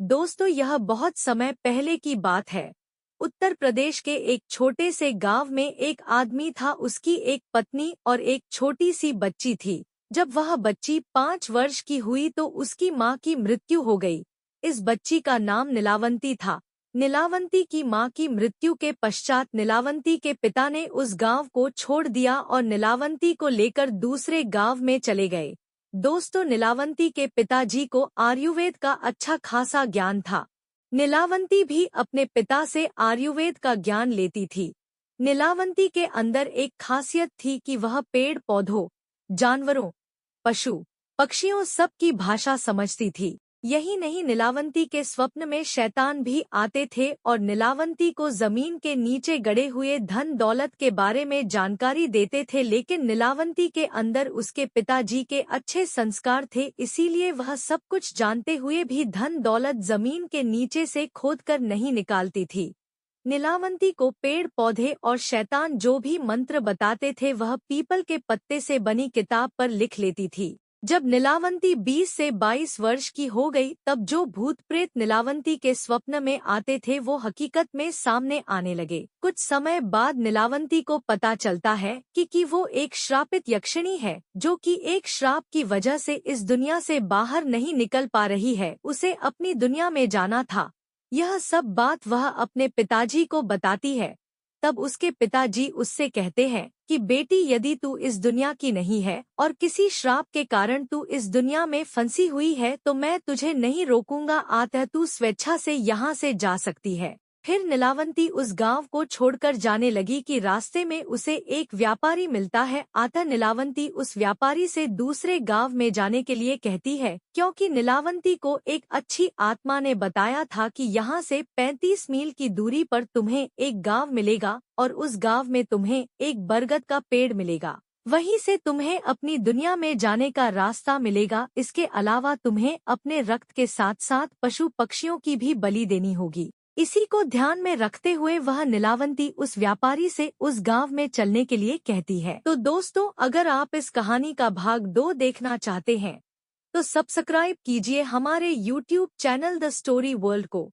दोस्तों, यह बहुत समय पहले की बात है। उत्तर प्रदेश के एक छोटे से गांव में एक आदमी था। उसकी एक पत्नी और एक छोटी सी बच्ची थी। जब वह बच्ची 5 वर्ष की हुई तो उसकी माँ की मृत्यु हो गई। इस बच्ची का नाम नीलावंती था। नीलावंती की माँ की मृत्यु के पश्चात नीलावंती के पिता ने उस गांव को छोड़ दिया और नीलावंती को लेकर दूसरे गांव में चले गए। दोस्तों, नीलावंती के पिताजी को आयुर्वेद का अच्छा खासा ज्ञान था। नीलावंती भी अपने पिता से आयुर्वेद का ज्ञान लेती थी। नीलावंती के अंदर एक खासियत थी कि वह पेड़ पौधों, जानवरों, पशु पक्षियों सब की भाषा समझती थी। यही नहीं, नीलावंती के स्वप्न में शैतान भी आते थे और नीलावंती को जमीन के नीचे गड़े हुए धन दौलत के बारे में जानकारी देते थे। लेकिन नीलावंती के अंदर उसके पिताजी के अच्छे संस्कार थे, इसीलिए वह सब कुछ जानते हुए भी धन दौलत जमीन के नीचे से खोदकर नहीं निकालती थी। नीलावंती को पेड़ पौधे और शैतान जो भी मंत्र बताते थे वह पीपल के पत्ते से बनी किताब पर लिख लेती थी। जब नीलावंती 20 से 22 वर्ष की हो गई तब जो भूत प्रेत नीलावंती के स्वप्न में आते थे वो हकीकत में सामने आने लगे। कुछ समय बाद नीलावंती को पता चलता है कि वो एक श्रापित यक्षिणी है, जो कि एक श्राप की वजह से इस दुनिया से बाहर नहीं निकल पा रही है। उसे अपनी दुनिया में जाना था। यह सब बात वह अपने पिताजी को बताती है। तब उसके पिताजी उससे कहते हैं कि बेटी, यदि तू इस दुनिया की नहीं है और किसी श्राप के कारण तू इस दुनिया में फंसी हुई है तो मैं तुझे नहीं रोकूंगा, अतः तू स्वेच्छा से यहाँ से जा सकती है। फिर नीलावंती उस गांव को छोड़कर जाने लगी कि रास्ते में उसे एक व्यापारी मिलता है। अतः नीलावंती उस व्यापारी से दूसरे गांव में जाने के लिए कहती है, क्योंकि नीलावंती को एक अच्छी आत्मा ने बताया था कि यहाँ से 35 मील की दूरी पर तुम्हें एक गांव मिलेगा और उस गांव में तुम्हें एक बरगद का पेड़ मिलेगा। वहीं से तुम्हें अपनी दुनिया में जाने का रास्ता मिलेगा। इसके अलावा तुम्हें अपने रक्त के साथ साथ पशु पक्षियों की भी बलि देनी होगी। इसी को ध्यान में रखते हुए वह नीलावंती उस व्यापारी से उस गांव में चलने के लिए कहती है। तो दोस्तों, अगर आप इस कहानी का भाग 2 देखना चाहते हैं तो सब्सक्राइब कीजिए हमारे YouTube channel the story world को।